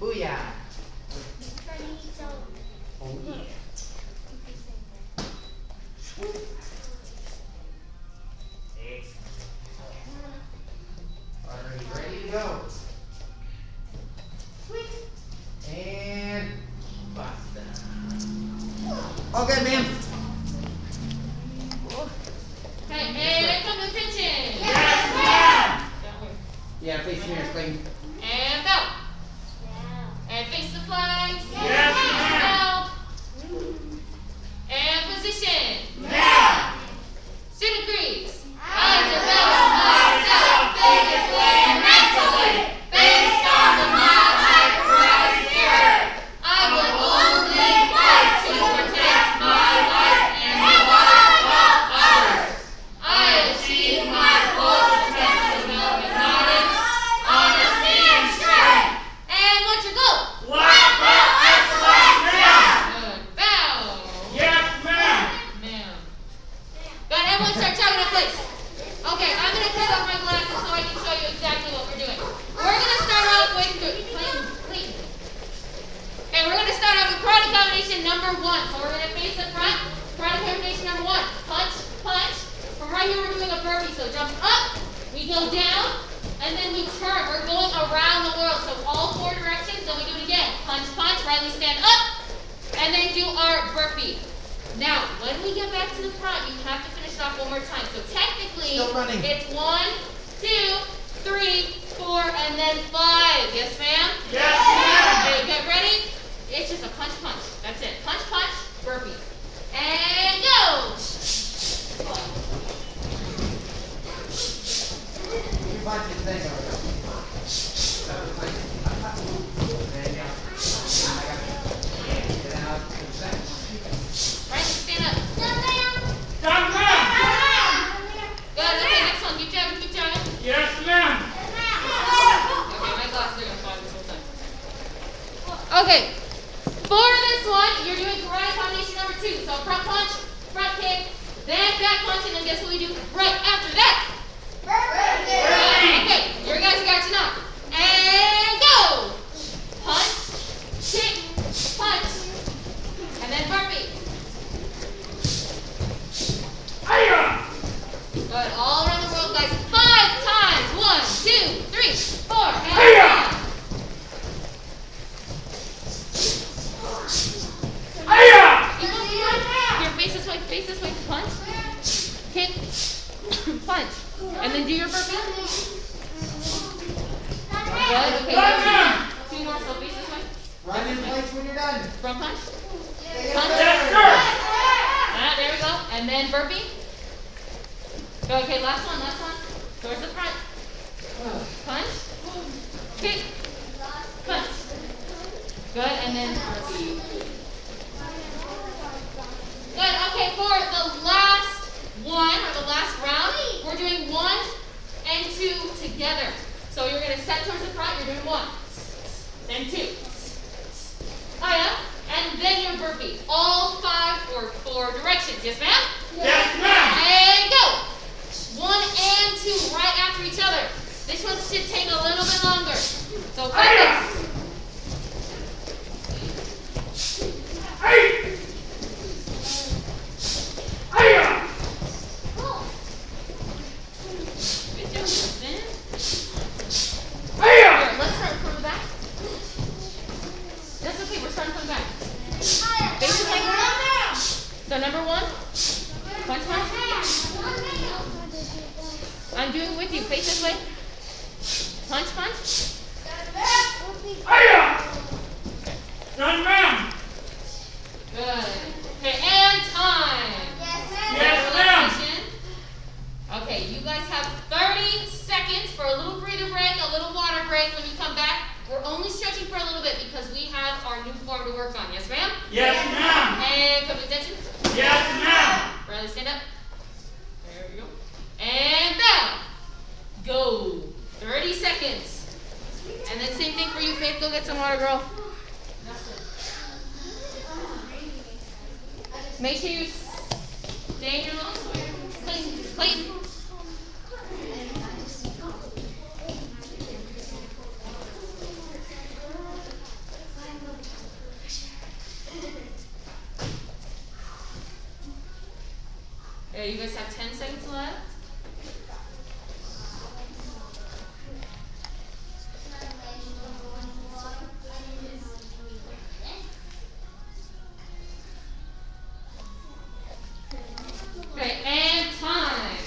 Booyah. Oh yeah. Are you ready to go? And basta. All good, ma'am. Okay, and come to attention. Yes, ma'am. Yeah, face mirrors, clean. And go. And face the flags. Yes, ma'am. And position. Ma'am. Student agrees. I develop myself physically and mentally based on the mind I Christ here. I will only fight to protect my life and the lives of others. I achieve my full potential development knowledge, honesty, and strength. And what's your goal? Black belt excellence, ma'am. Good. Bow. Yes, ma'am. Ma'am. Good. Everyone start jogging in place. Okay, I'm going to take off my glasses so I can show you exactly what we're doing. We're going to start off with clean. Okay, we're going to start off with karate combination number 1. So we're going to face the front. Karate combination number 1. Punch, punch. From right here, we're doing a burpee. So jump up, we go down, and then we turn. We're going around the world. So all 4 directions, then we do it again. Punch, punch, Riley stand up, and then do our burpee. Now, when we get back to the front, you have to finish it off one more time. So technically, Still running. it's 1, 2, 3, 4, and then 5. Yes, ma'am? Yes, ma'am. Okay, get ready? It's just a punch, punch. That's it. Punch, punch, burpee. And go! You punch his thing over there. There you go. I got it. Get out to the side. Right, stand up. Done, ma'am. Good. Okay, next one. Keep jogging, keep jogging. Yes, ma'am. Okay, my glasses are going to fall this whole time. Okay. For this one, you're doing karate combination number 2. So front punch, front kick, then back punch, and then guess what we do right after that? Okay, you guys got to know. And go! Punch, kick, punch, and then burpee. Hiya! Good, all around the world, guys. 5 times. 1, 2, 3, 4, and Hiya! down. Hiya! Your face this way, punch, kick, punch, and then do your burpee. Good, okay. Done, ma'am. 2 more, so face this way. Run in place when you're done. Front punch. Punch. Yes, sir. Ah, there we go. And then burpee. Okay, last one. Towards the front. Punch. Kick. Punch. Good, and then burpee. Good, okay, for the last one, or the last round, we're doing 1 and 2 together. So you're going to set towards the front, you're doing 1, then 2. Oh yeah? And then your burpee. All 5 or 4 directions. Yes, ma'am? Yes, ma'am. And go! 1 and 2 right after each other. This one should take a little bit longer. So focus. Hey! Hiya! Good job, Justin. Hiya! Here, let's start from the back. That's okay, we're starting from the back. Face like that. So number 1, punch, punch. I'm doing it with you. Face this way. Punch, punch. Hiya! Done, ma'am. Good. Okay, and time. Yes, ma'am. Okay, you guys have 30 seconds for a little breather break, a little water break. When you come back, we're only stretching for a little bit because we have our new form to work on. Yes, ma'am? Yes, ma'am. And come to attention. Yes, ma'am. Riley, stand up. There we go. And bow. Go. 30 seconds. And then same thing for you, Faith. Go get some water, girl. Make sure you stay in your little square. Clayton. Okay, you guys have 10 seconds left. Okay, and time.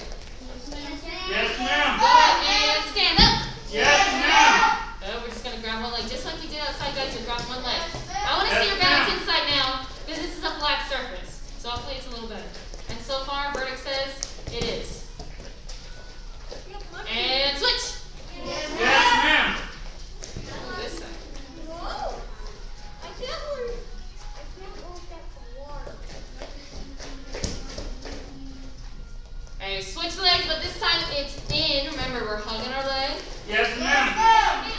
Yes, ma'am. Good, and stand up. Yes, ma'am. Good, we're just gonna grab one leg, just like you did outside, guys. You're grabbing one leg. I want to see your balance inside now, because this is a flat surface. So hopefully it's a little better. And so far, verdict says it is. And switch. Yes, ma'am. This side. Okay, switch legs, but this time it's in. Remember, we're hugging our leg. Yes, ma'am.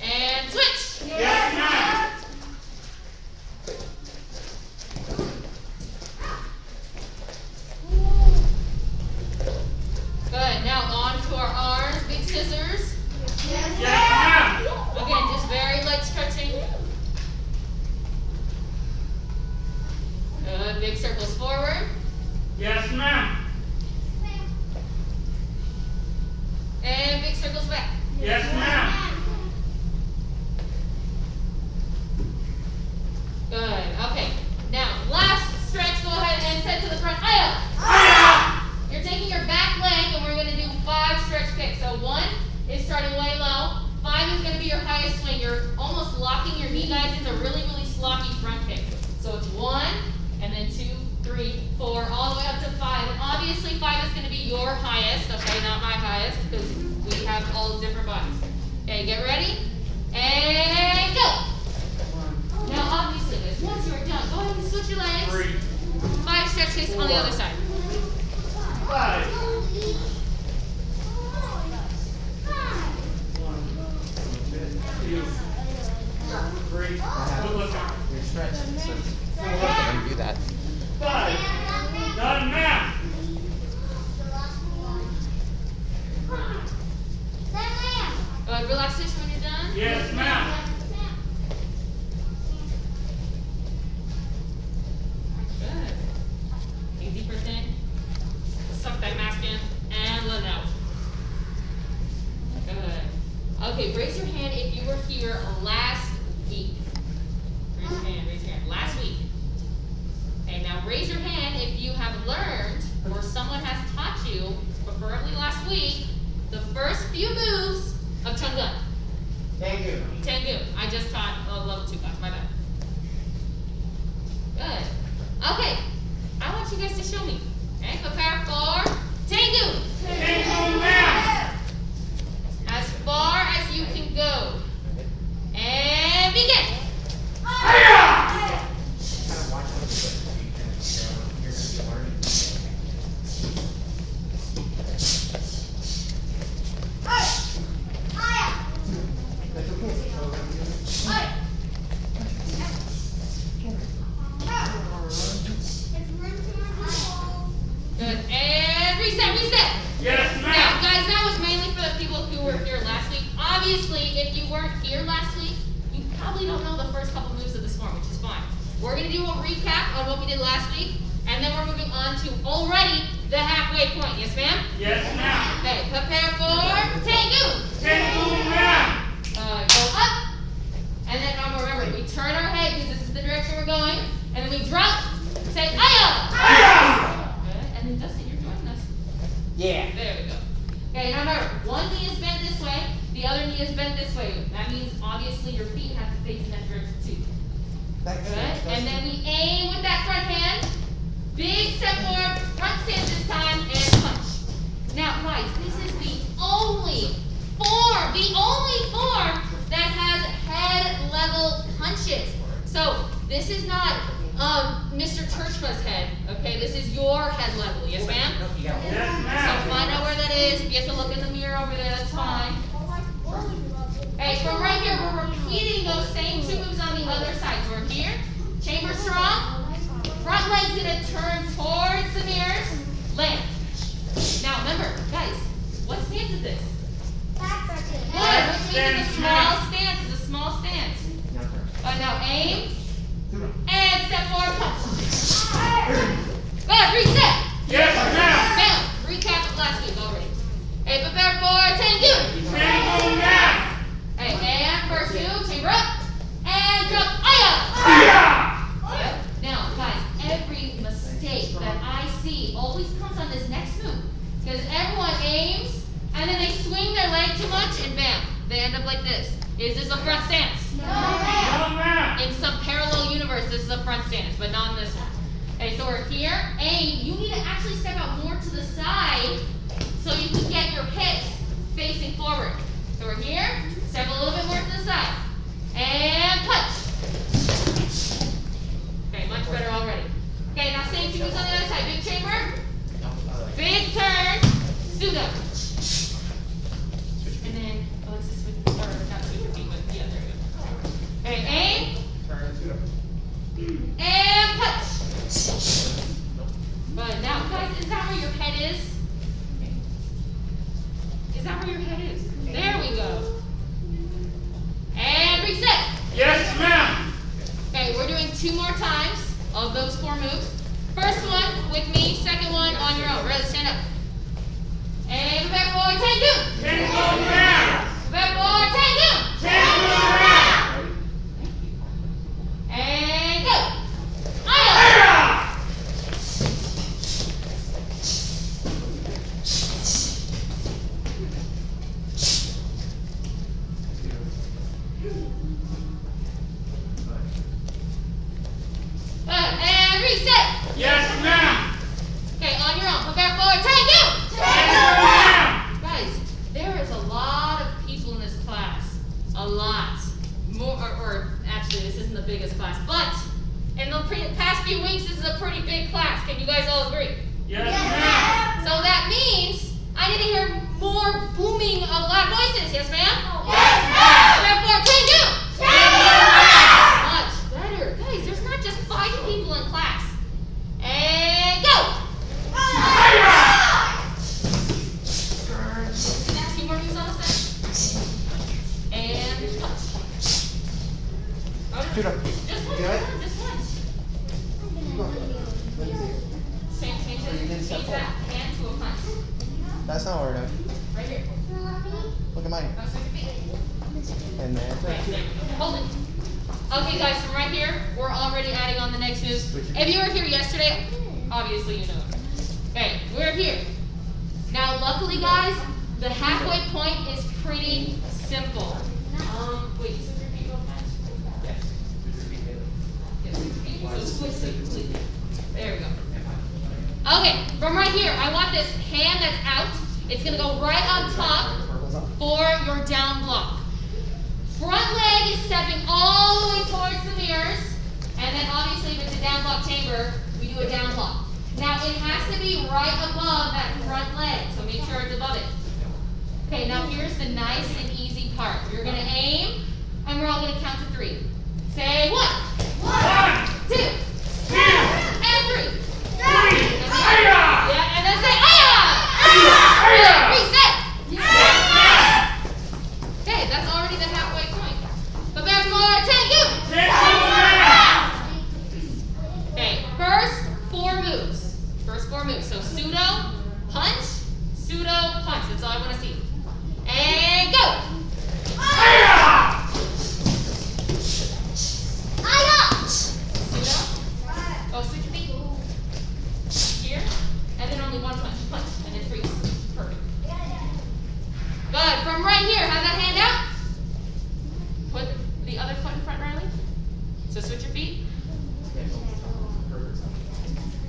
And switch. Yes, ma'am. Good. Now on to our arms. Big scissors. Yes, ma'am. Again, just very light stretching. Good. Big circles forward. Yes, ma'am. And big circles back. Yes, ma'am. Good. Okay. Now, last stretch. Go ahead and set to the front. Aya. Hiya! You're taking your back leg, and we're going to do 5 stretch kicks. So 1 is starting way low. 5 is going to be your highest swing. You're almost locking your knee, guys. It's a really, really sloppy front kick. So it's 1, and then 2, 3, 4, all the way up to 5. And obviously 5 is going to be your highest, okay, not my highest, because we have all different bodies. Okay, get ready, and go. Now obviously, guys, once you're done, go ahead and switch your legs. 3, 5 stretch kicks on the other side. 5. 2, 3. Good looking. You're stretching. So let me do that. 5. Done, ma'am. Relax when you're done. Yes, ma'am. Good. Take a deep breath in. Suck that mask in and let it out. Good. Okay, raise your hand if you were here last week. Raise your hand, raise your hand. Last week. Okay, now raise your hand if you have learned or someone has taught you, preferably last week, the first few moves of Chungun. Thank you. Tengu. I just taught level 2 class. My bad. Good. Okay. I want you guys to show me. Okay, prepare for Tengu. Tengu, ma'am. As far as you can go. And begin. Hiya! Kind of watch what you put. You're going to be learning. That's okay. Good. And reset, reset. Yes, Now, ma'am. guys, that was mainly for the people who were here last week. Obviously, if you weren't here last week, you probably don't know the first couple moves of this form, which is fine. We're going to do a recap on what we did last week, and then we're moving on to already the halfway point. Yes, ma'am? Yes, ma'am. Okay, prepare for Tengu. Tengu, ma'am. Go up, and then remember, we turn our head because this is the direction we're going, and then we drop, say, Aya! Hiya! Good, and then Dustin, you're joining us. Yeah. There we go. Okay, now remember, one knee is bent this way, the other knee is bent this way. That means, obviously, your feet have to face in that direction, too. Good, and then we aim with that front hand. Big step forward, front stance this time, and punch. Now, guys, this is the only form that has head level punches. So, this is not Mr. Tershma's head, okay? This is your head level, yes ma'am? Yes, So ma'am. find out where that is. If you have to look in the mirror over there, that's fine. Okay, from right here, we're repeating those same 2 moves on the other side. So we're here, chamber strong, front leg's gonna turn towards the mirrors, land. Now remember, guys, what stance is this? Good, which means it's a small stance, it's a small stance. Good, now aim. And step forward, punch. Good, reset. Yes, ma'am. Bam. Recap of last week already. Hey, prepare for Tengu. Tango now. Hey, and first two, chamber up. And drop. Aya. Hiya! Yep. Now, guys, every mistake that I see always comes on this next move. Because everyone aims, and then they swing their leg too much, and bam, they end up like this. Is this a front stance? No, ma'am. In some parallel universe, this is a front stance, but not in this one. Okay, so we're here. Aim. You need to actually step out more to the side so you can get your hips facing forward. So we're here. Step a little bit more to the side. And punch. Okay, much better already. Okay, now same two moves on the other side. Big chamber. Big turn. Pseudo. And then, oh, it's this with, or not with your feet, but yeah, there we go. Okay, aim. And punch. But now, guys, is that where your head is? Is that where your head is? There we go. And reset. Yes, ma'am. Okay, we're doing 2 more times of those 4 moves. First one with me, second one on your own. Ready, stand up. And back forward, Tengu. Tango now. Back forward, Tengu. Tango now. And go. Aya. Hiya! Good. And reset. Yes, ma'am. Okay, on your own. Come back forward, Tengu. Tango now. Guys, there is a lot of people in this class. A lot. More, or actually, this isn't the biggest class, but in the past few weeks, this is a pretty big class. Can you guys all agree? Yes, ma'am. So that means I need to hear more booming of loud voices. Yes, ma'am? Yes, ma'am. Back forward, Tengu. Tango Much better. Guys, there's not just 5 people in class. And go. Hiya! 2 more moves on the set. And punch. Oh, Shoot up. just one, Good. just one. Change that hand to a punch. That's not what we're doing. Right here. Look at mine. Oh, switch your feet. And then. Right, there. Hold it. Okay, guys, from right here, we're already adding on the next moves. If you were here yesterday, obviously you know it. Okay, we're here. Now, luckily, guys, the halfway point is pretty simple. Wait, switch your feet real fast. Yes. Yes, switch your feet. So switch it completely. There we go. Okay, from right here, I want this hand that's out. It's gonna go right on top for your down block. Front leg is stepping all the way towards the mirrors, and then obviously if it's a down block chamber, we do a down block. Now it has to be right above that front leg, so make sure it's above it. Okay, now here's the nice and easy part. You're gonna aim, and we're all gonna count to 3. Say 1, 2, 2, and 3. 3. Hiya! Yeah, and then say Aya! Hiya! Reset! Yes, ma'am. Okay, that's already the halfway point. But back forward, Tengu! Tango now. Okay, first 4 moves. First 4 moves. So pseudo, punch, pseudo, punch. That's all I want to see. And go! Hiya! Pseudo. Oh, switch your feet. Here. And then only 1 punch. Punch. And then freeze. Perfect. Good. From right here, have that hand out. Put the other foot in front, Riley. So switch your feet.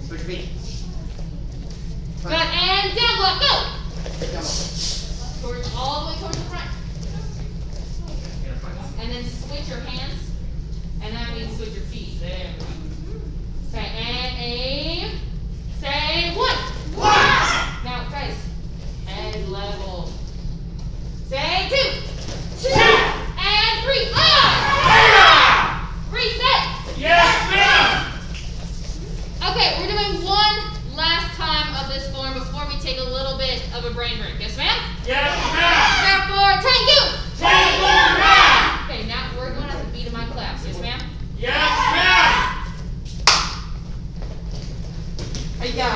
Switch feet. Good. And down block. Go! Towards, all the way towards the front. And then switch your hands. And that means switch your feet. There we go. Say, and aim. Say 1. Now, guys, head level. Say 2. And 3. Hiya! Reset. Yes, ma'am. Okay, we're doing one last time of this form before we take a little bit of a brain break. Yes, ma'am? Yes, ma'am. Back forward, Tengu. Tango now. Okay, now we're going at the beat of my claps. Yes, ma'am? Yes, ma'am. Hiya!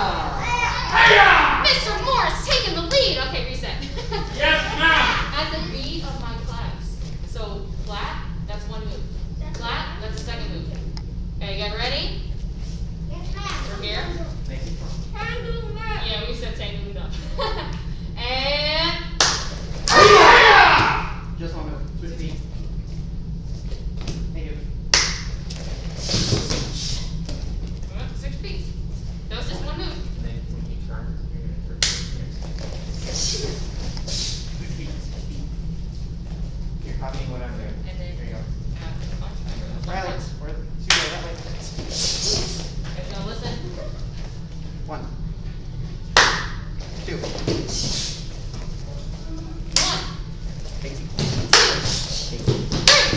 Hiya! Mr. Morris taking the lead. Okay, reset. Yes, ma'am. At the beat of my claps. So flat, that's one move. Flat, that's the second move. Okay, you guys ready? Yes, ma'am. From here? Nice and firm. Tango ma'am. Yeah, we said tango move up. And Hiya! Just one move. Switch feet. Thank you. 6 feet. That was just one move. And then when you turn, you're going to turn here. Switch feet. You're copying what I'm doing. And then Here you go. Right. Right, or two go that way. Okay, now listen. 1, 2. 1, Take it. 2, Take it. 3.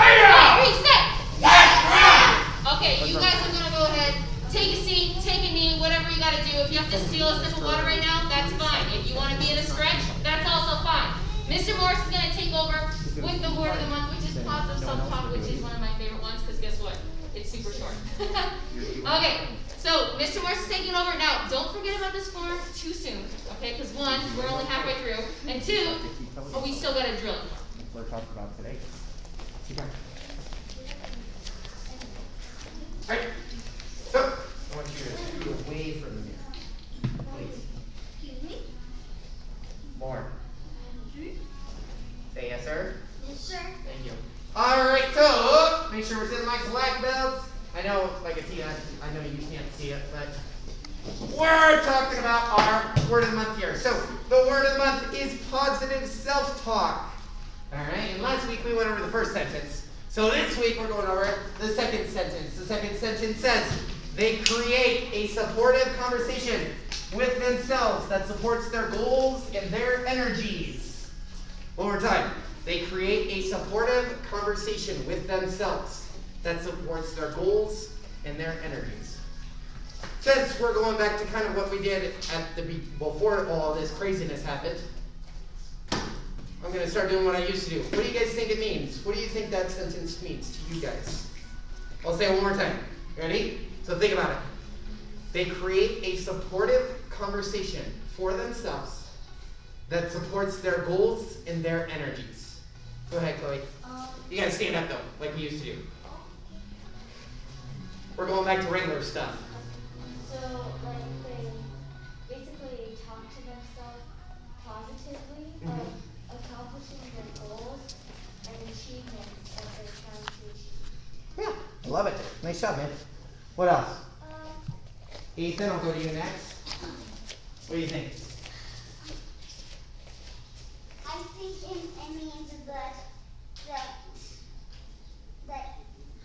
Hiya! Reset. Yes, ma'am. Okay, you guys are gonna go ahead, take a seat, take a knee, whatever you gotta do. If you have to steal a sip of water right now, that's fine. If you wanna be in a stretch, that's also fine. Mr. Morris is gonna take over with the word of the month, which is positive self-talk, which is one of my favorite ones, because guess what? It's super short. Okay, so Mr. Morris is taking over. Now, don't forget about this form too soon, okay? Because 1, we're only halfway through, and 2, we still gotta drill it. We're talking about today. Keep going. Right. So, I want you to scoot away from the mirror. Please. Excuse me. More. Say yes, sir. Yes, sir. Thank you. Alright, so make sure we're sitting like black belts. I know, like I see, I know you can't see it, but we're talking about our word of the month here. So the word of the month is positive self-talk. Alright, and last week we went over the first sentence. So this week we're going over the second sentence. The second sentence says, they create a supportive conversation with themselves that supports their goals and their energies. One more time. They create a supportive conversation with themselves that supports their goals and their energies. Since we're going back to kind of what we did at the before all this craziness happened, I'm going to start doing what I used to do. What do you guys think it means? What do you think that sentence means to you guys? I'll say it one more time. Ready? So think about it. They create a supportive conversation for themselves that supports their goals and their energies. Go ahead, Chloe. You gotta stand up though, like we used to do. We're going back to regular stuff. So, like, they basically talk to themselves positively of accomplishing their goals and achievements that they're trying to achieve. Yeah, I love it. Nice job, man. What else? Ethan, I'll go to you next. What do you think? I think it means that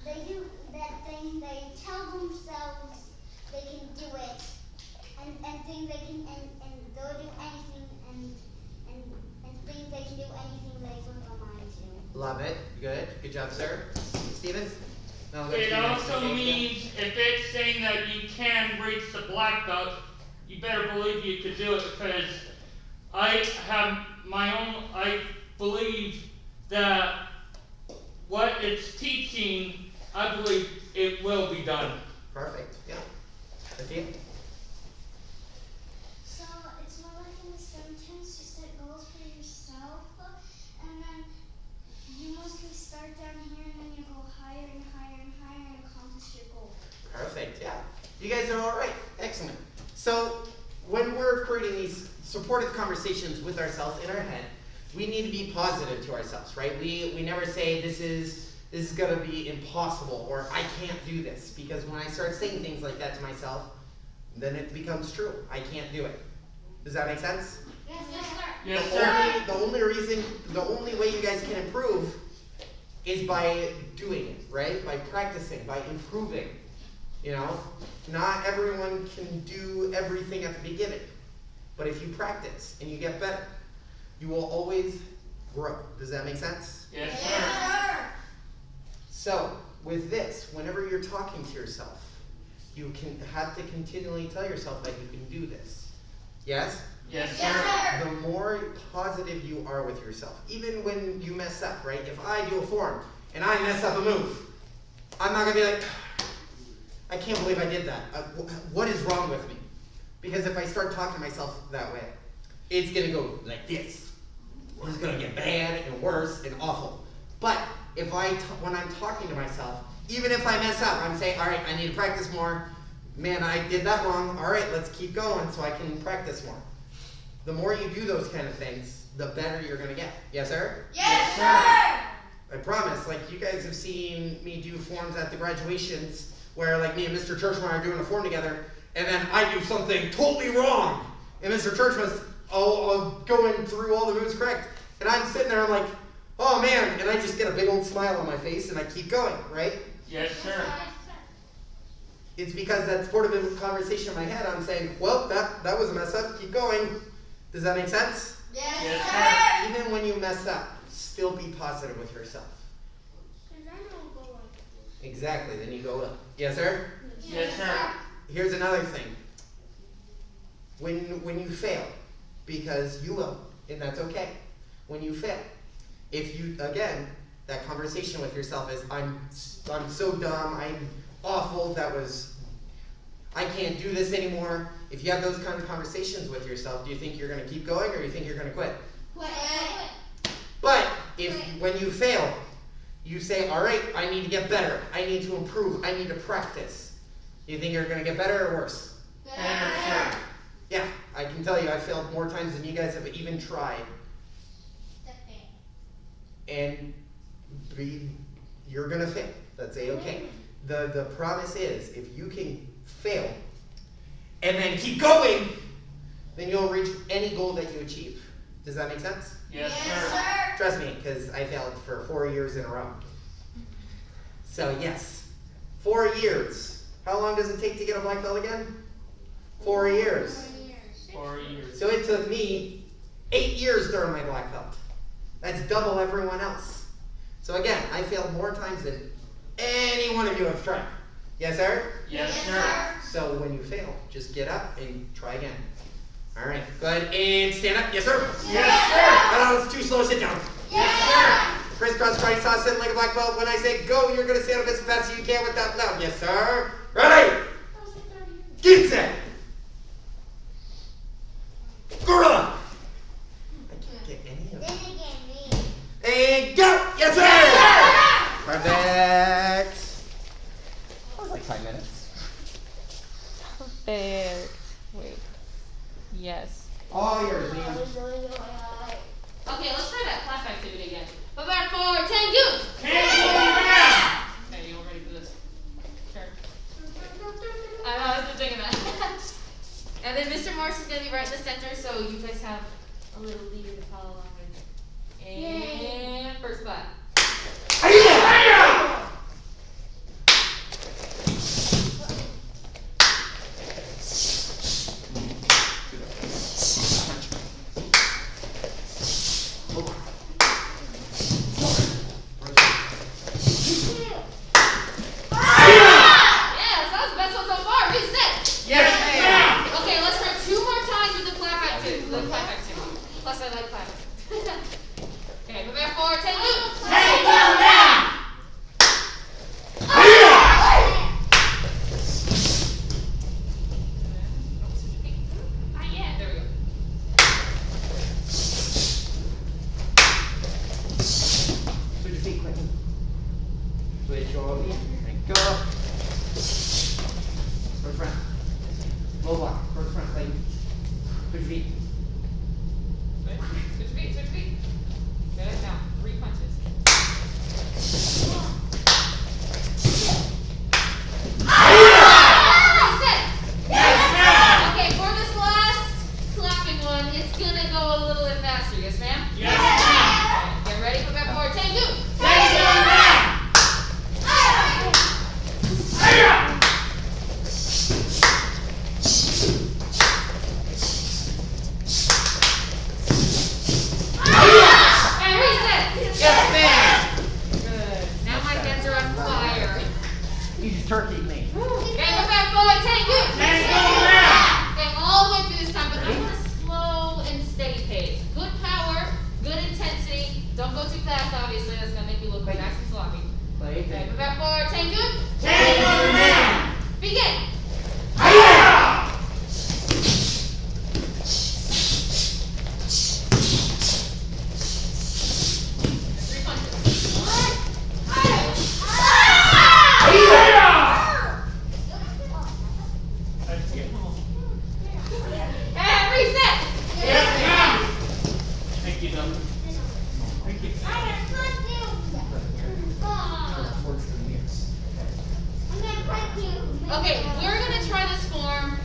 they do that thing. They tell themselves they can do it, and think they can, and they'll do anything, and think they can do anything they put their mind to. Love it. Good. Good job, sir. Steven? No, I'll go to It you next. also Okay, means if it's saying that you can reach the black belt, you better believe you could do it, because I have my own, I believe that what it's teaching, I believe it will be done. Perfect. Yeah. Cynthia? So it's more like in a sentence, you set goals for yourself, and then you mostly start down here, and then you go higher and higher and higher and accomplish your goal. Perfect. Yeah. You guys are all right. Excellent. So when we're creating these supportive conversations with ourselves in our head, we need to be positive to ourselves, right? We never say this is gonna be impossible or I can't do this, because when I start saying things like that to myself, then it becomes true. I can't do it. Does that make sense? Yes, sir. Yes, sir. The only way you guys can improve is by doing it, right? By practicing, by improving. You know, not everyone can do everything at the beginning, but if you practice and you get better, you will always grow. Does that make sense? Yes, sir. So, with this, whenever you're talking to yourself, you can have to continually tell yourself that you can do this. Yes? Yes, sir. Yes, sir. The more positive you are with yourself, even when you mess up, right? If I do a form and I mess up a move, I'm not gonna be like, I can't believe I did that. What is wrong with me? Because if I start talking to myself that way, it's gonna go like this. It's gonna get bad and worse and awful. But if when I'm talking to myself, even if I mess up, I'm saying, all right, I need to practice more. Man, I did that wrong. All right, let's keep going so I can practice more. The more you do those kind of things, the better you're gonna get. Yes, sir? Yes, sir! I promise, like you guys have seen me do forms at the graduations where like me and Mr. Churchman are doing a form together, and then I do something totally wrong. And Mr. Churchman's going through all the moves correct. And I'm sitting there, I'm like, oh man, and I just get a big old smile on my face and I keep going, right? Yes, sir. It's because that's part of the conversation in my head. I'm saying, well, that was a mess up, keep going. Does that make sense? Yes, Yes, sir! Even when you mess up, still be positive with yourself. Exactly, then you go up. Yes, sir? Yes, sir. Here's another thing. When you fail, because you will, and that's okay. When you fail, if you, again, that conversation with yourself is, I'm so dumb, I'm awful, I can't do this anymore. If you have those kind of conversations with yourself, do you think you're going to keep going or do you think you're going to quit? Quit. But when you fail, you say, all right, I need to get better. I need to improve. I need to practice. Do you think you're going to get better or worse? Better. Yeah, I can tell you I failed more times than you guys have even tried. And you're going to fail. That's A-okay. The promise is if you can fail and then keep going, then you'll reach any goal that you achieve. Does that make sense? Yes, Yes, sir. sir! Trust me, because I failed for 4 years in a row. So yes, 4 years. How long does it take to get a black belt again? 4 years. 4 years. So it took me 8 years to earn my black belt. That's double everyone else. So again, I failed more times than any one of you have tried. Yes, sir? Yes, Yes, sir. sir. So when you fail, just get up and try again. All right, go ahead and stand up. Yes, sir? Yes, sir. No, it's too slow. Sit down. Yes, sir. Crisscross karate saw sitting like a black belt. When I say go, you're going to stand up as fast as you can without loud. Yes, sir? Ready? Get set. Gorilla. I can't get any of Then them. again, me. And go. Yes, sir? Perfect. That was like 5 minutes. Perfect. Wait. Yes. All yours, man. Okay, let's try that clap activity again. But back for 10 goons. Okay, you all ready for this? Sure. I was just thinking that. And then Mr. Morris is going to be right in the center, so you guys have a little leader to follow along with. And first clap. Yes, that was the best one so far. Reset. Yes, ma'am. Okay, let's try 2 more times with the clap activity. Plus, I like clapping. Okay, prepare for 10 loops. Take them down. Ah, yeah, there we go. Switch your feet quick. Switch your feet. And go. Go to front. Low block. Go to front. Like, switch your feet. Switch feet, switch feet. Good, now 3 punches. Reset. Yes, ma'am. Okay, for this last clapping one, it's gonna go a little bit faster. Yes, ma'am? Yes, ma'am. Get ready, prepare for 10 goons. Take them down. And reset. Yes, ma'am. Thank you, Doug. Thank you. I got punch you. Oh, I'm gonna punch you. Okay, we're gonna try this form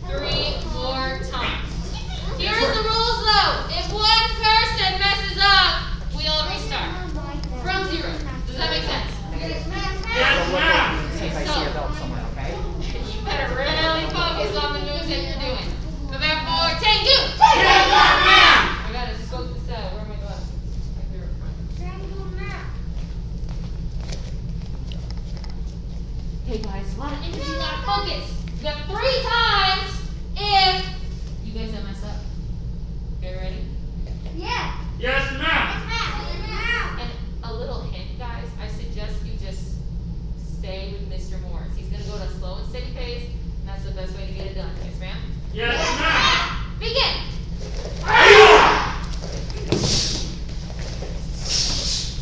3 more times. Here's the rules though. If one person messes up, we all restart. From 0. Does that make sense? Yes, ma'am. Since I see your belt somewhere, okay? You better really focus on the moves that you're doing. Prepare for Tengu! Yes, ma'am. I gotta scope this out. Where are my glasses? My favorite friend. Hey guys, a lot of energy, a lot of focus. You got 3 times if you guys don't mess up. Okay, ready? Yeah. Yes, ma'am. And a little hint, guys, I suggest you just stay with Mr. Morris. He's gonna go at a slow and steady pace, and that's the best way to get it done. Yes, ma'am? Yes, ma'am. Begin!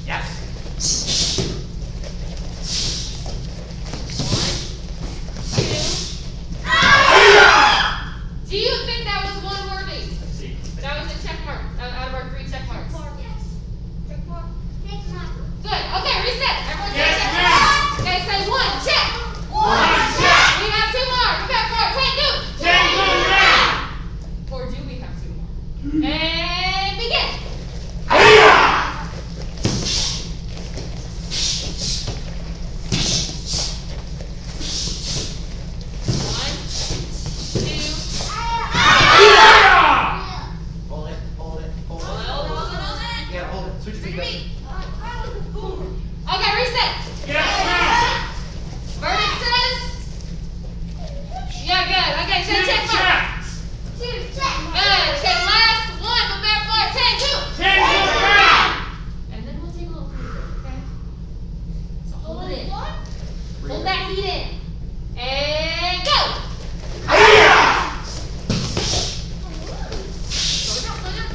Yes. 1, 2. Do you think that was one worthy? That was a check mark out of our 3 check marks. Good. Okay, reset. Everyone say Yes, check. ma'am. Okay, say 1, check. One check. We have 2 more. Prepare for Tengu. Tengu, ma'am. Or do we have 2 more? And begin. One, 2. Hold it, hold it, hold it. Hold it. Yeah, hold it. Switch your feet. Guys. Okay, reset. Yes, ma'am. Verdict says. Yeah, good. Okay, say check mark. Check. Good. Okay, last one. Prepare for Tengu. Tengu, ma'am. And then we'll take a little breather, okay? So hold it in. Hold that heat in. And go. Slow down, slow down.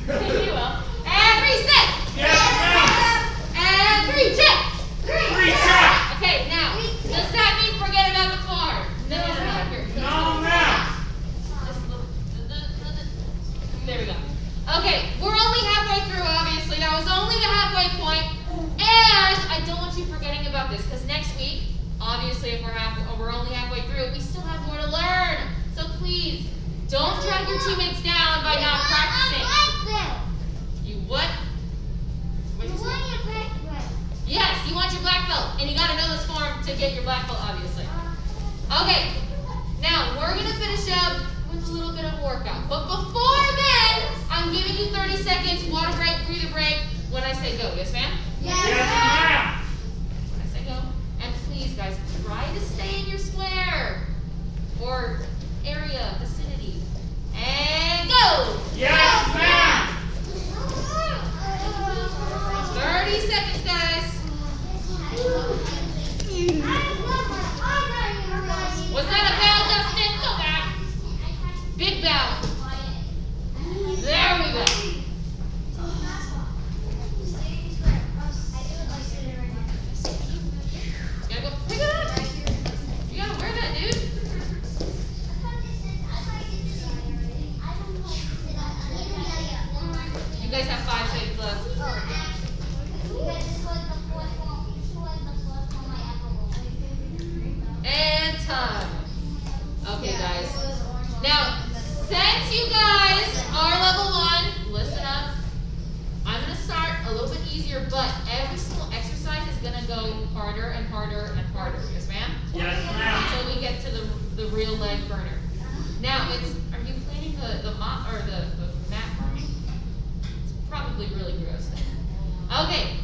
Thank you, Will. And reset. Yes, ma'am. And 3, check. Reset. Okay, now, does that mean forget about the form? No. No, ma'am. There we go. Okay, we're only halfway through, obviously. That was only the halfway point. And I don't want you forgetting about this, because next week, obviously, if we're only halfway through, we still have more to learn. So please, don't drag your teammates down by not practicing. You what? What'd you say? Yes, you want your black belt, and you gotta know this form to get your black belt, obviously. Okay, now we're gonna finish up with a little bit of workout. But before then, I'm giving you 30 seconds, water break, breather break, when I say go. Yes, ma'am? Yes, ma'am. When I say go. And please, guys, try to stay in your square or area, vicinity. And go! Yes, ma'am. 30 seconds, guys. Was that a bow, Dustin? Go back. Big bow. There we go. You gotta go pick it up. You gotta wear that, dude. You guys have 5 seconds left. And time. Okay, guys. Now, since you guys are level 1, listen up. I'm gonna start a little bit easier, but every single exercise is gonna go harder and harder and harder. Yes, ma'am? Yes, ma'am. Until we get to the real leg burner. Now, are you cleaning the mop or the mat for me? It's probably really gross. Okay.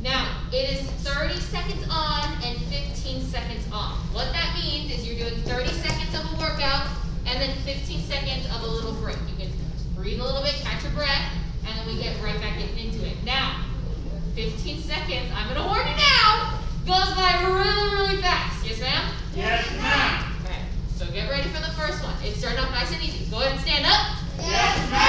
Now, it is 30 seconds on and 15 seconds off. What that means is you're doing 30 seconds of a workout and then 15 seconds of a little break. You can breathe a little bit, catch your breath, and then we get right back into it. Now, 15 seconds, I'm gonna warn you now, goes by really, really fast. Yes, ma'am? Yes, ma'am. Okay, so get ready for the first one. It's starting off nice and easy. Go ahead and stand up. Yes, ma'am.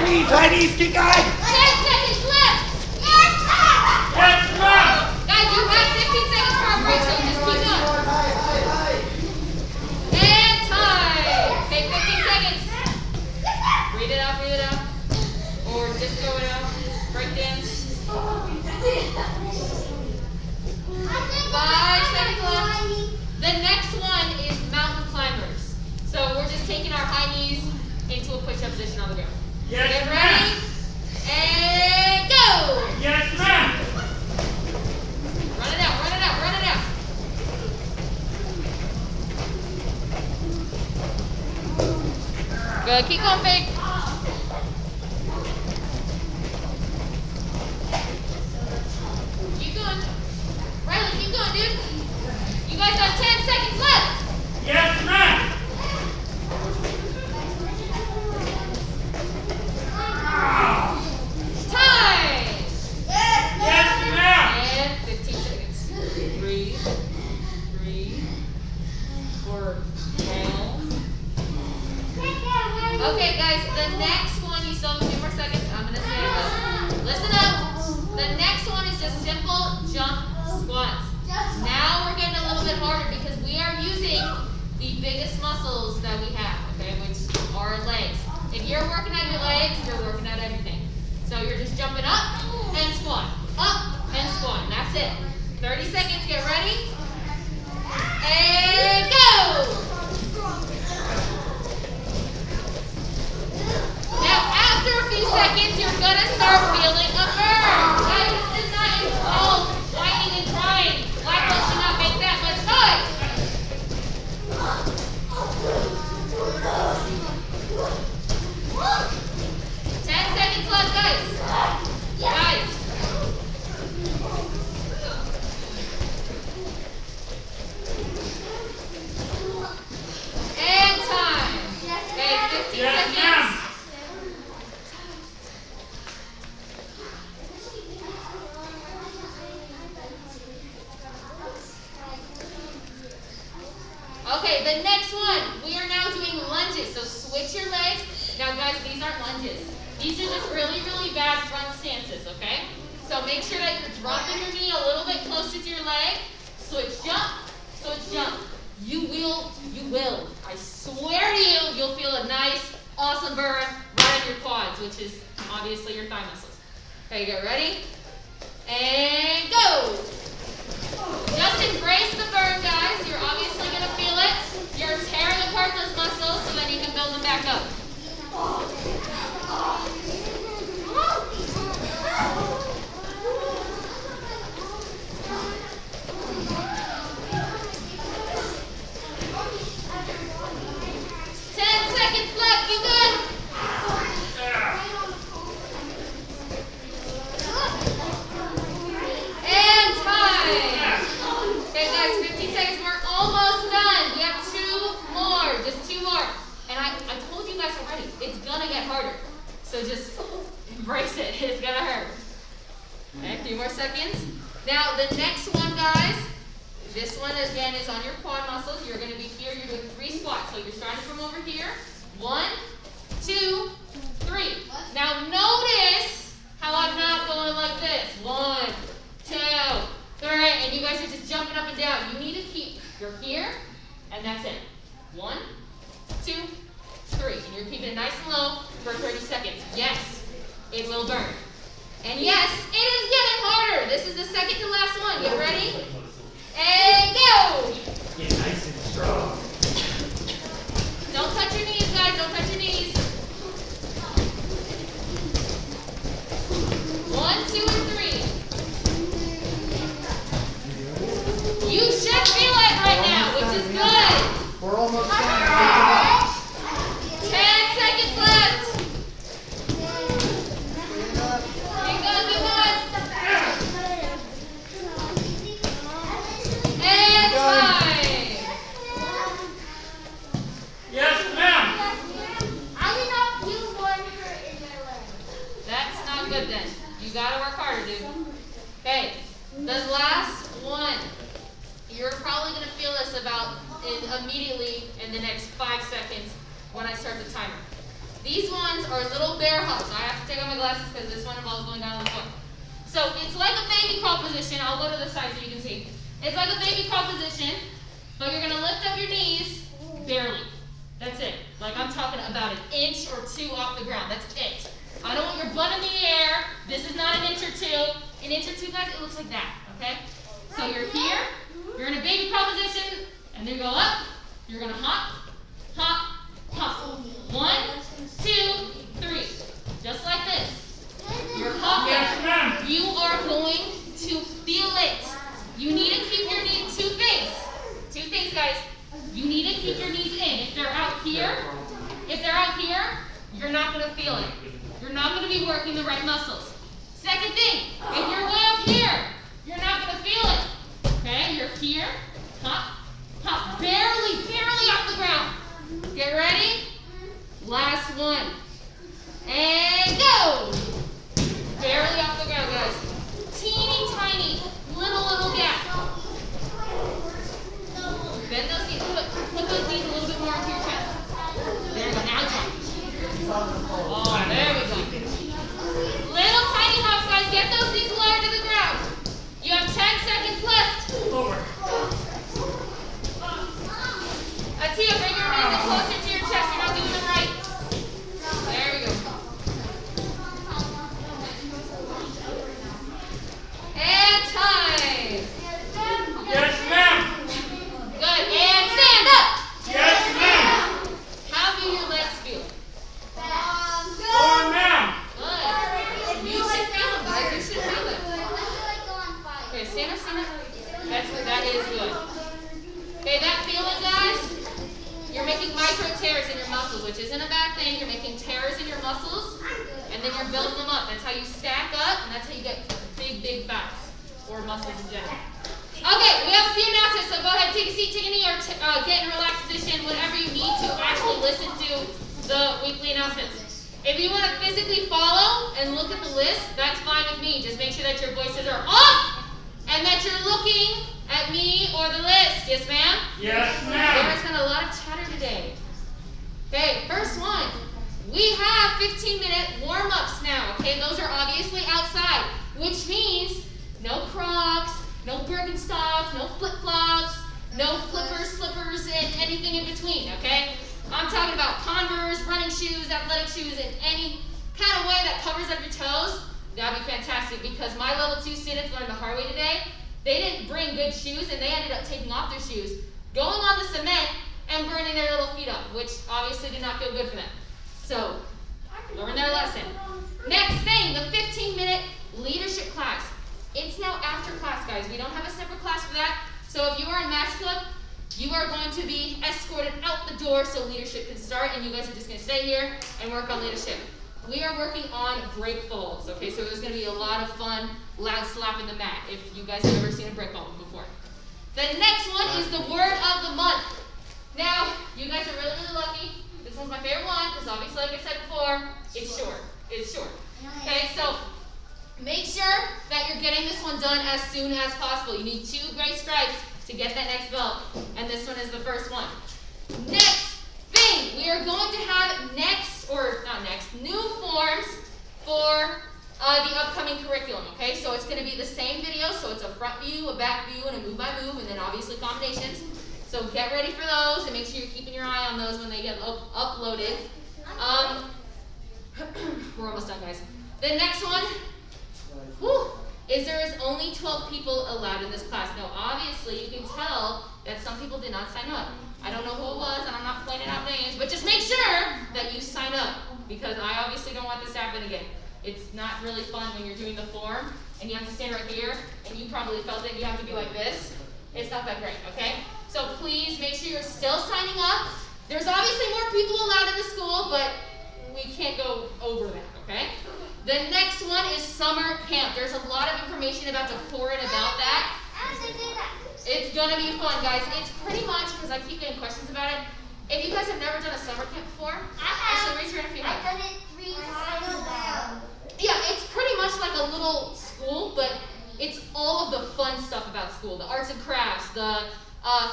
high knees, keep going. 10 seconds left. Yes, ma'am. Guys, you have 15 seconds for our break, so just keep going. High. And time. Okay, 15 seconds. Breathe it out, or disco it out. Break dance. 5 seconds left. The next one is mountain climbers. So we're just taking our high knees into a push-up position on the ground. Yes, Get ma'am. ready? And go! Yes, ma'am. Run it out. Good, keep going, Big. Keep going. Riley, keep going, dude. You guys have 10 seconds left. Yes, ma'am. Time! Yes, ma'am. And 15 seconds. Breathe. Or down. Okay, guys, the next one, you still have a few more seconds. I'm going to say it. Listen up. The next one is just simple jump squats. Now we're getting a little bit harder because we are using the biggest muscles that we have, okay, which are our legs. If you're working out your legs, you're working out everything. So you're just jumping up and squat. Up and squat. And that's it. 30 seconds. Get ready. And go! Now, after a few seconds, you're going to start feeling a burn. Guys, this is not involve whining and crying. Black belt should not make that much noise. 10 seconds left, guys. And time. Okay, 15 Yes, seconds. ma'am. Okay, the next one, we are now doing lunges. So switch your legs. Now guys, these aren't lunges. These are just really, really bad front stances, okay? So make sure that you're dropping your knee a little bit closer to your leg. Switch jump. You will, I swear to you, you'll feel a nice, awesome burn right in your quads, which is obviously your thigh muscles. Okay, get ready? And go! Just embrace the burn, guys. You're obviously going to feel it. You're tearing apart those muscles so then you can build them back up. So just embrace it. It's gonna hurt. Okay, a few more seconds. Now the next one, guys, this one again is on your quad muscles. You're gonna be here, you're doing 3 squats. So you're starting from over here. 1, 2, 3. Now notice how I'm not going like this. 1, 2, 3, and you guys are just jumping up and down. You need to keep, you're here, and that's it. 1, 2, 3. And you're keeping it nice and low for 30 seconds. Yes, it will burn. And yes, it is getting harder. This is the second to last one. Get ready? And go! Get nice and strong. Don't touch your knees, guys. Don't touch your knees. 1, 2, and 3. You should feel it right now, which is good. We're almost done. 10 seconds left. Keep going, keep going. And time. Yes, ma'am. I did not feel one hurt in my leg. That's not good then. You gotta work harder, dude. Okay, the last one. You're probably gonna feel this immediately in the next 5 seconds when I start the timer. These ones are little bear hops. I have to take off my glasses because this one involves going down on the floor. So it's like a baby crawl position. I'll go to the side so you can see. It's like a baby crawl position, but you're gonna lift up your knees barely. That's it. Like I'm talking about an inch or two off the ground. That's it. I don't want your butt in the air. This is not an inch or two. An inch or two, guys, it looks like that, okay? So you're here, you're in a baby crawl position, and then you go up. You're gonna hop, hop, hop. 1, 2, 3. Just like this. You're hopping. Yes, ma'am. You are going to feel it. You need to keep your knees, two things. Two things, guys. You need to keep your knees in. If they're out here, you're not going to feel it. You're not going to be working the right muscles. Second thing, if you're way up here, you're not going to feel it. Okay, you're here, hop, hop, barely off the ground. Get ready? Last one. And go! Barely off the ground, guys. Teeny tiny, little gap. Bend those knees, put those knees a little bit more into your chest. There we go, now jump. Oh, there we go. Little tiny hops, guys. Get those knees lower to the ground. You have 10 seconds left. Over. Atia, bring your knees in closer to your chest. You're not doing them right. There we go. And time. Yes, ma'am. Good. And stand up. Yes, ma'am. How do your legs feel? Oh, ma'am. Good. You should feel them, guys. You should feel them. Okay, stand up, stand up. That is good. Okay, that feeling, guys, you're making micro tears in your muscles, which isn't a bad thing. You're making tears in your muscles, and then you're building them up. That's how you stack up, and that's how you get big fats, or muscles in general. Okay, we have a few announcements, so go ahead, take a seat, take a knee, or get in a relaxed position, whatever you need to actually listen to the weekly announcements. If you want to physically follow and look at the list, that's fine with me. Just make sure that your voices are off and that you're looking at me or the list. Yes, ma'am? Yes, ma'am. There's been a lot of chatter today. Okay, first one. We have 15-minute warm-ups now, okay? Those are obviously outside, which means no Crocs, no Birkenstocks, no flip-flops, no flippers, slippers, and anything in between, okay? I'm talking about Converse, running shoes, athletic shoes, and any kind of way that covers up your toes. That'd be fantastic because my level 2 students learned the hard way today. They didn't bring good shoes and they ended up taking off their shoes, going on the cement, and burning their little feet up, which obviously did not feel good for them. So, learn their lesson. Next thing, the 15-minute leadership class. It's now after class, guys. We don't have a separate class for that. So if you are in Maths Club, you are going to be escorted out the door so leadership can start, and you guys are just going to stay here and work on leadership. We are working on break falls, okay? So there's going to be a lot of fun, loud slapping the mat if you guys have ever seen a break fall before. The next one is the word of the month. Now, you guys are really lucky. This one's my favorite one because obviously, like I said before, it's short. It's short. Okay, so make sure that you're getting this one done as soon as possible. You need 2 gray stripes to get that next belt, and this one is the first one. Next thing, we are going to have new forms for the upcoming curriculum, okay? So it's going to be the same video, so it's a front view, a back view, and a move by move, and then obviously combinations. So get ready for those, and make sure you're keeping your eye on those when they get uploaded. We're almost done, guys. The next one, is there is only 12 people allowed in this class. Now, obviously, you can tell that some people did not sign up. I don't know who it was, and I'm not pointing out names, but just make sure that you sign up, because I obviously don't want this to happen again. It's not really fun when you're doing the form, and you have to stand right here, and you probably felt it, you have to be like this. It's not that great, okay? So please make sure you're still signing up. There's obviously more people allowed in the school, but we can't go over that, okay? The next one is summer camp. There's a lot of information about to pour in about that. It's gonna be fun, guys. It's pretty much, because I keep getting questions about it. If you guys have never done a summer camp before, actually raise your hand if you have. I've done it 3 times. Yeah, it's pretty much like a little school, but it's all of the fun stuff about school. The arts and crafts, the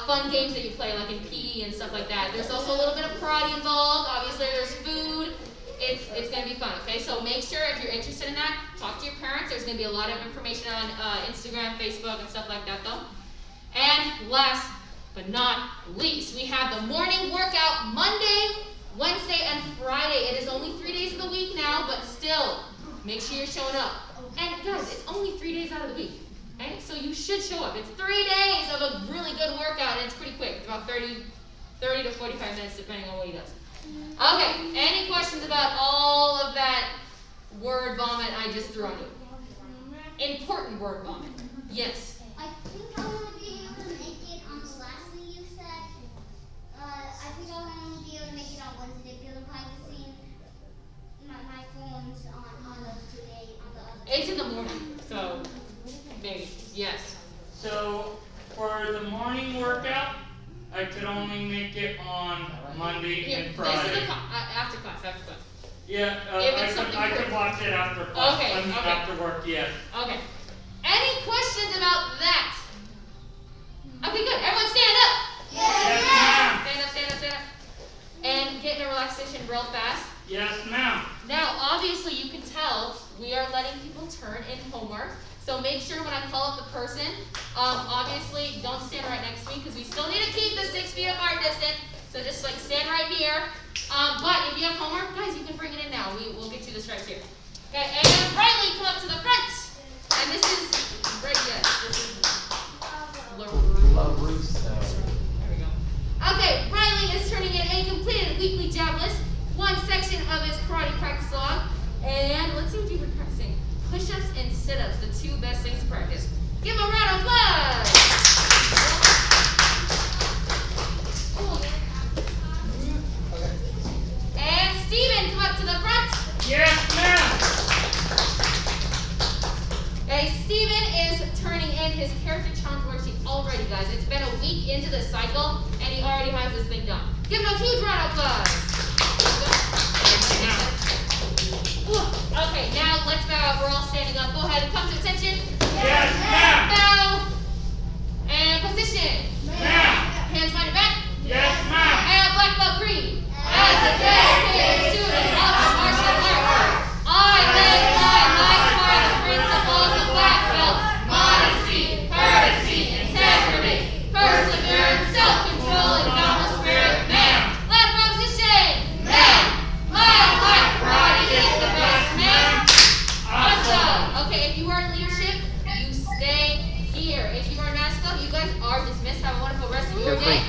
fun games that you play, like in PE and stuff like that. There's also a little bit of karate involved. Obviously, there's food. it's gonna be fun, okay? So make sure if you're interested in that, talk to your parents. There's gonna be a lot of information on Instagram, Facebook, and stuff like that though. And last but not least, we have the morning workout Monday, Wednesday, and Friday. It is only 3 days of the week now, but still, make sure you're showing up. And guys, it's only 3 days out of the week, okay? So you should show up. It's 3 days of a really good workout, and it's pretty quick. It's about 30 to 45 minutes, depending on what he does. Okay, any questions about all of that word vomit I just threw on you? Important word vomit. Yes. I think I want to be able to make it on the last thing you said. I think I want to be able to make it on Wednesday because I'm practicing my forms on those 2 days. On the other. It's in the morning, so maybe. Yes. So for the morning workout, I could only make it on Monday and Friday. This is after class. Yeah, If it's I could watch it after class. Okay, I mean, okay. after work, yes. Okay. Any questions about that? Okay, good. Everyone stand up. Yes, ma'am. Stand up, stand up, stand up. And get in a relaxation real fast. Yes, ma'am. Now, obviously, you can tell we are letting people turn in homework. So make sure when I call up the person, obviously, don't stand right next to me because we still need to keep the 6 feet apart distance. So just like stand right here. But if you have homework, guys, you can bring it in now. We'll get you the stripes here. Okay, and Riley, come up to the front. And this is right here. This is LaRusso. There we go. Okay, Riley is turning in a completed weekly job list, one section of his karate practice log, and let's see what you've been practicing. Push-ups and sit-ups, the 2 best things to practice. Give him a round of applause. And Steven, come up to the front. Yes, ma'am. Okay, Steven is turning in his character challenge worksheet already, guys. It's been a week into the cycle, and he already has this thing done. Give him a huge round of applause. Okay, now let's bow. We're all standing up. Go ahead and come to attention. Yes, ma'am. Bow. And position. Ma'am. Hands behind your back. Yes, ma'am. And black belt creed. As a dedicated student of the martial arts, I live my life by the principles of black belt, modesty, courtesy, integrity, perseverance, self-control, and boundless spirit. Ma'am. Left position. Ma'am. My life karate is the best, ma'am. Awesome. Okay, if you are in leadership, you stay here. If you are in NASCO, you guys are dismissed. Have a wonderful rest of your day.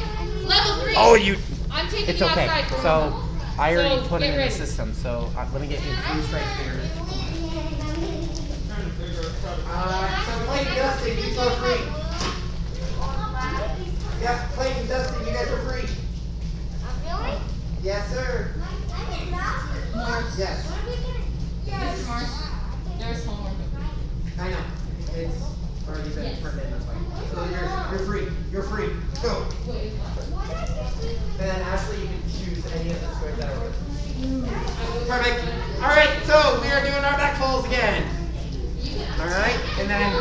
Level 3. Oh, you. I'm taking It's you okay. outside for a So moment. I already So, put it get in ready. the system. So let me get you 3 stripes here. So Clayton, Dustin, you two are free. Yep, Clayton, Dustin, you guys are free. Really? Yes, sir. Yes. Mr. Marsh, there's homework. I know. It's already been turned in. That's fine. So you're free. You're free. Go. Wait, And then Ashley, you can choose any of the squares that are open. Perfect. All right. So we are doing our back folds again. All right. And then.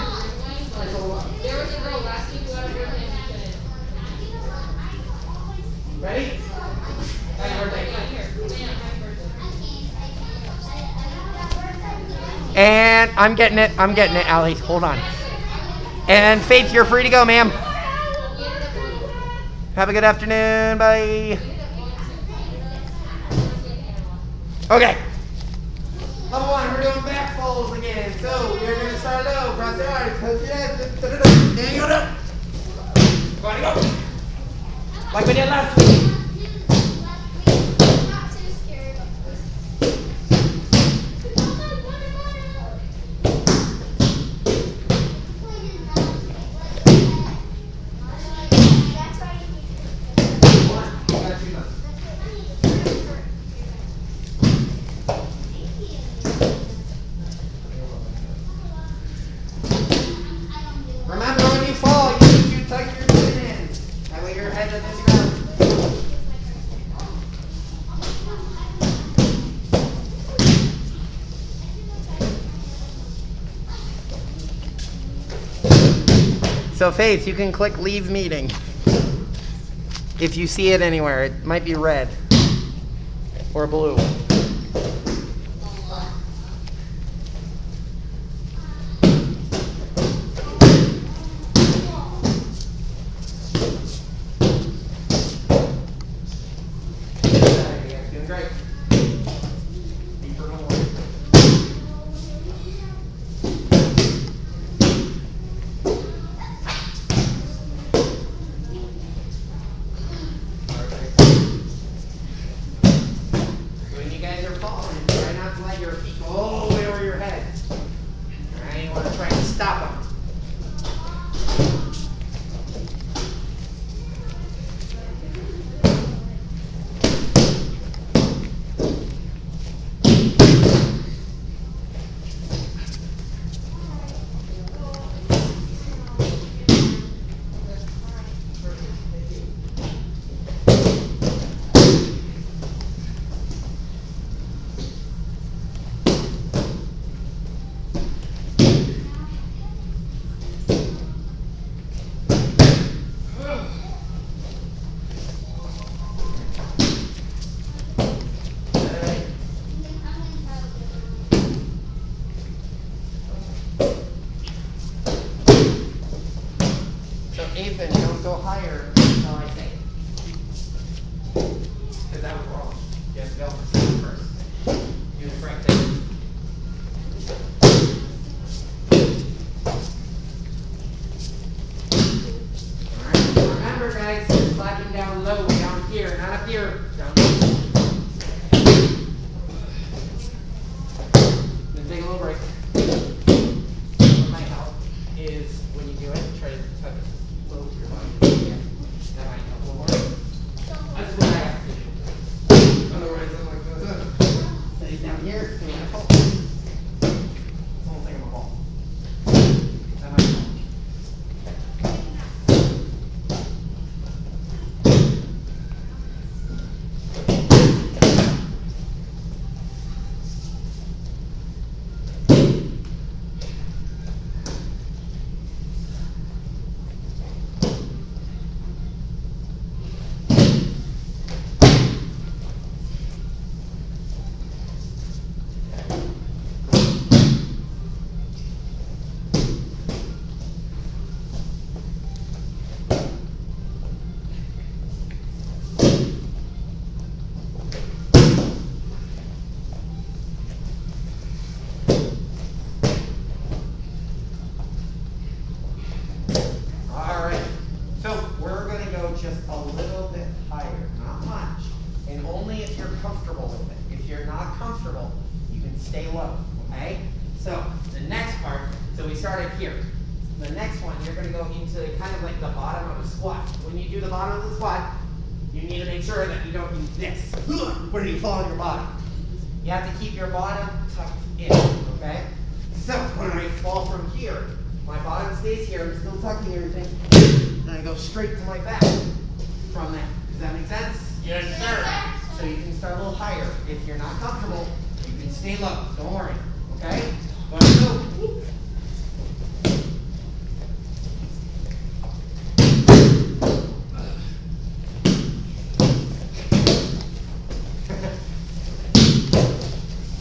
there was a girl last week who had a birthday and she couldn't. Ready? Happy birthday. Yeah, here. Yeah, happy birthday. And I'm getting it. I'm getting it, Allie. Hold on. And Faith, you're free to go, ma'am. Have a good afternoon. Bye. Okay. Level 1, we're doing back folds again. So we're going to start low. Cross your arms. Touch your head. And you go down. Go on, go. Like we did last week. Not too scared. That's why you Got you done. Remember, when you fall, you need to tuck your chin in. That way your head doesn't hit the ground. So Faith, you can click leave meeting. If you see it anywhere, it might be red or blue. let your feet go all the way over your head. Alright, you want to try and stop them. Ethan, don't go higher until I say it. Because that was wrong. You have to go for second first. Do the correct thing. Alright, remember guys, you're sliding down low, down here, not up here. Down low. Then take a little break. What might help is when you do it, try to tuck it. Your body. Yeah. That might help a little more. That's what I have to do. Otherwise, I'm like, stay down here, it's going to fall. It's almost like I'm a ball. That might help. Just a little bit higher, not much, and only if you're comfortable with it. If you're not comfortable, you can stay low, okay? So the next part, so we started here. The next one, you're going to go into kind of like the bottom of a squat. When you do the bottom of the squat, you need to make sure that you don't do this, where you fall on your bottom. You have to keep your bottom tucked in, okay? So when I fall from here, my bottom stays here, I'm still tucking everything, and I go straight to my back from that. Does that make sense? Yes, sir. So you can start a little higher. If you're not comfortable, you can stay low. Don't worry, okay? Go ahead and go.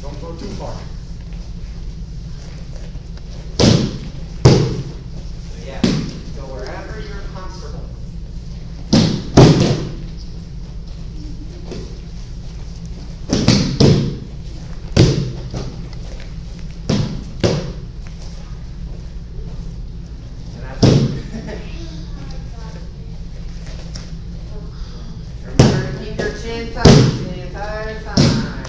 Don't go too far. So yeah, go wherever you're comfortable. And that's remember to keep your chin tucked the entire time.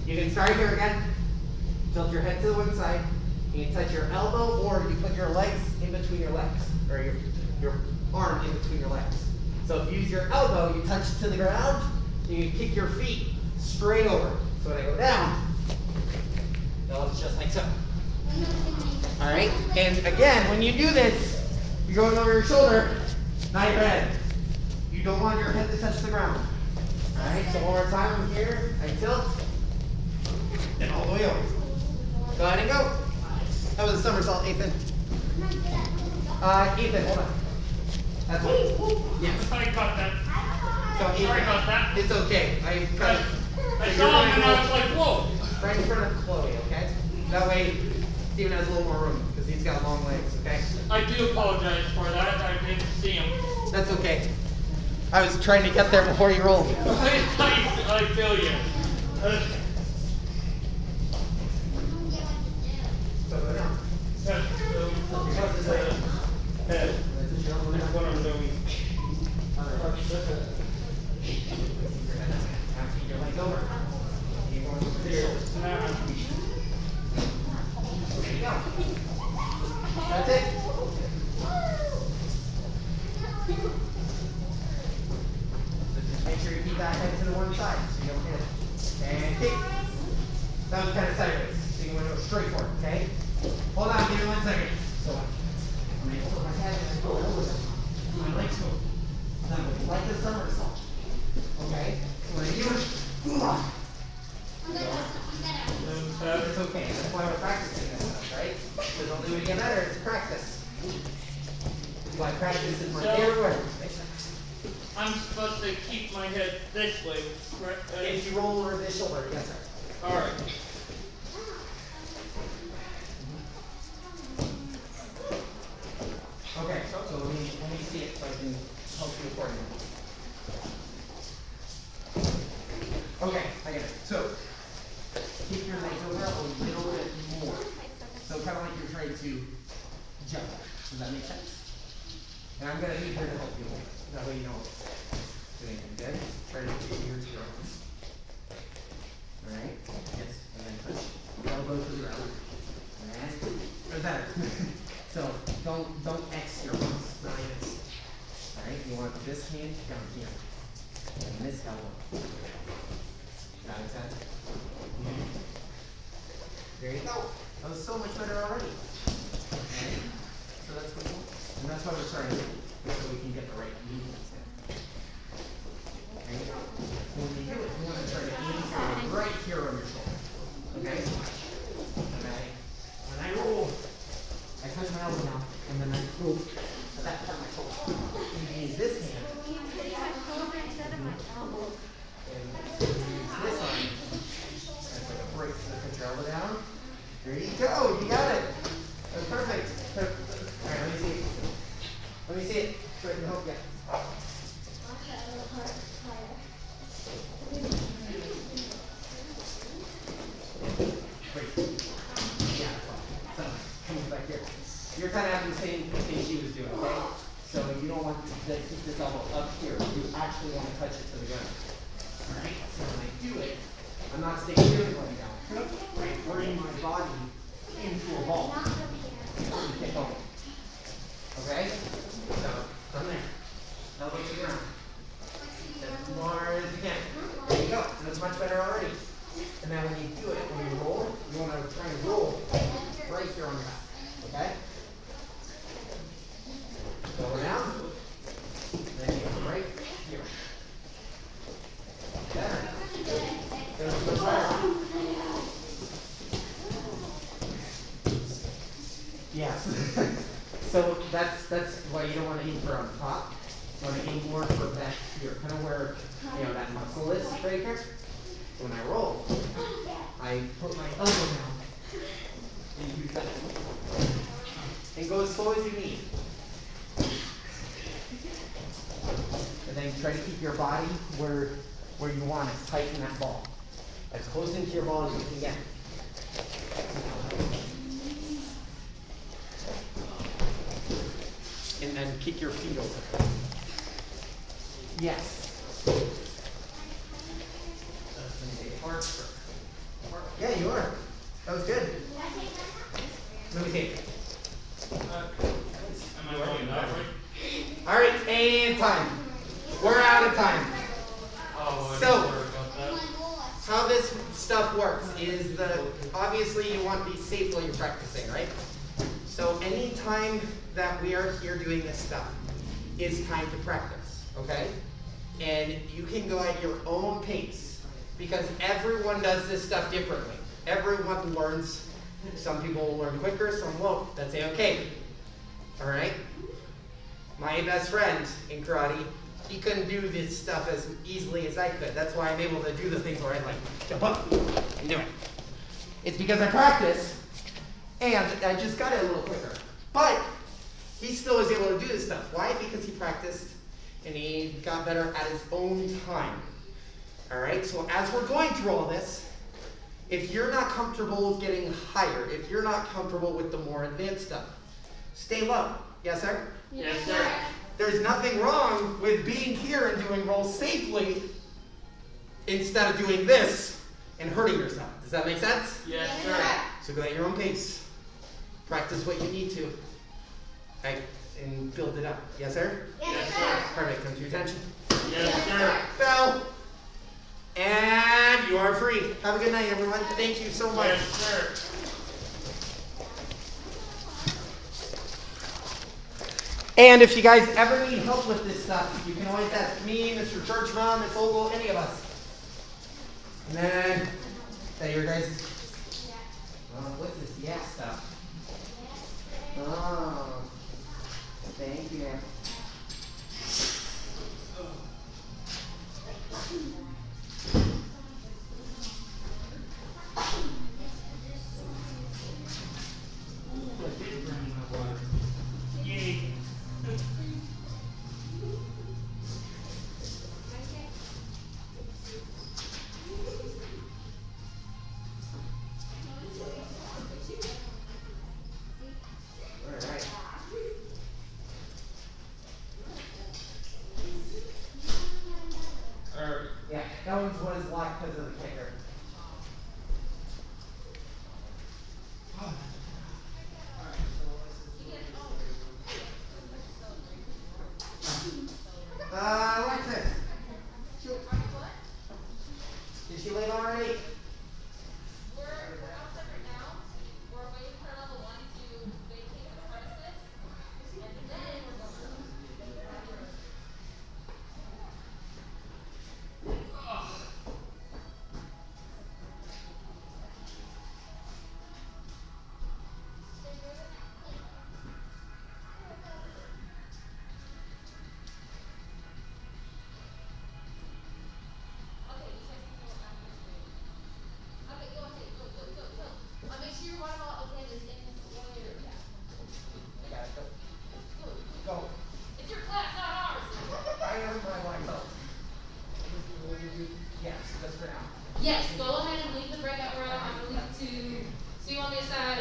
You can start here again. Tilt your head to the one side. You can touch your elbow, or you put your legs in between your legs, or your arm in between your legs. So if you use your elbow, you touch it to the ground. You can kick your feet straight over. So when I go down, it looks just like so. All right. And again, when you do this, you're going over your shoulder, not your head. You don't want your head to touch the ground. All right. So one more time. I'm here. I tilt, and all the way over. Go ahead and go. That was a somersault, Ethan. Ethan, hold on. That's one. Yes. I got that. So Ethan, Sorry about that. it's okay. I saw him and I was like, whoa. right in front of Chloe, okay? That way, Steven has a little more room because he's got long legs, okay? I do apologize for that. I didn't see him. That's okay. I was trying to get there before you rolled. I feel you. So go down. What I'm doing. Keep your legs over. Keep going over there. There you go. That's it. So just make sure you keep that head to the one side so you don't hit it. And kick. That was kind of sideways. So you want to go straight for it, okay? Hold on, give me 1 second. So I'm going to hold my head and then go over them. My legs move. Then I'm like a somersault. Okay? So when I do it, it's okay. That's why we're practicing this stuff, right? Because I'll do it again better. It's practice. That's why practice is my favorite word. I'm supposed to keep my head this way, correct? If you roll over this shoulder, yes, sir. All right. Okay, so let me see it so I can help you accordingly. Okay, I get it. So keep your legs over a little bit more. So kind of like you're trying to jump. Does that make sense? And I'm gonna be here to help you. That way you don't do anything. Good? Try to keep your ears to your arms. Alright? Yes. And then touch your elbow to the ground. And or better. So don't X your arms. Not like this. Alright? You want this hand down here. And this elbow. That makes sense? There you go. That was so much better already. Okay. So that's what we want. And that's why we're starting so we can get the right movements in. Okay. So when you do it, you want to try to aim for right here on your shoulder. Okay? Okay. When I roll, I touch my elbow now, and then I move to that part of my shoulder. You use this hand. And use this arm. That's like a break. So put your elbow down. There you go. You got it. That's perfect. All right, let me see it. Let me see it. So I can help you. Great. Yeah. So come back here. You're kind of having the same thing she was doing, okay? So you don't want to keep this elbow up here. You actually want to touch it to the ground. All right. So when I do it, I'm not staying here and going down. Right. Bring my body into a ball. And kick over. Okay? So, from there. Elbow to the ground. As far as you can. There you go. That's much better already. And then when you do it, when you roll, you want to try and roll right here on your back. Okay? Go down. Then you go right here. Better. There's much better. Yes. So that's why you don't want to aim for on top. You want to aim more for back here, kind of where that muscle is right here. So when I roll, I put my elbow down and use that. And go as slow as you need. And then try to keep your body where you want it, tighten that ball. As close into your ball as you can get. And then kick your feet over. Yes. That's going to be hard for Yeah, you are. That was good. Let me see. Am I going that way? All right, and time. We're out of time. Oh, I So- didn't worry about that. How this stuff works is obviously you want to be safe while you're practicing, right? So any time that we are here doing this stuff is time to practice, okay? And you can go at your own pace because everyone does this stuff differently. Everyone learns. Some people will learn quicker, some won't. That's okay. All right? My best friend in karate, he couldn't do this stuff as easily as I could. That's why I'm able to do the things where I like jump up and do it. It's because I practice, and I just got it a little quicker. But he still was able to do this stuff. Why? Because he practiced, and he got better at his own time. All right? So as we're going through all this, if you're not comfortable with getting higher, if you're not comfortable with the more advanced stuff, stay low. Yes, sir? Yes, sir. There's nothing wrong with being here and doing rolls safely instead of doing this and hurting yourself. Does that make sense? Yes, sir. So go at your own pace. Practice what you need to. Right? And build it up. Yes, sir? Yes, sir. Perfect. Come to your attention. Yes, sir. Bell. And you are free. Have a good night, everyone. Thank you so much. Yes, sir. And if you guys ever need help with this stuff, you can always ask me, Mr. Churchman, Miss Ogle, any of us. And then, is that your guys? What's this yak stuff? Oh, thank you. Yay. All right. Yeah, that one's what is locked because of the kicker. Alexis. Did she leave already? We're all separate now. We're waiting for level 1 to vacate the premises, and then we're going to. Okay, you guys can go on your screen. Okay, go ahead, go. Make sure your water bottle again is in this area. I got it. Go. Go. It's your class, not ours. I am my black belt. Yes, that's for now. Yes, go ahead and leave the breakout room. I'm gonna leave it to see you on the other side.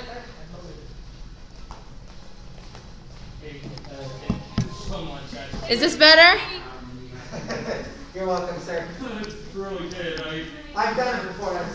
Hey, thank you so much, guys. Is this better? You're welcome, sir. It's really good. I've done it before.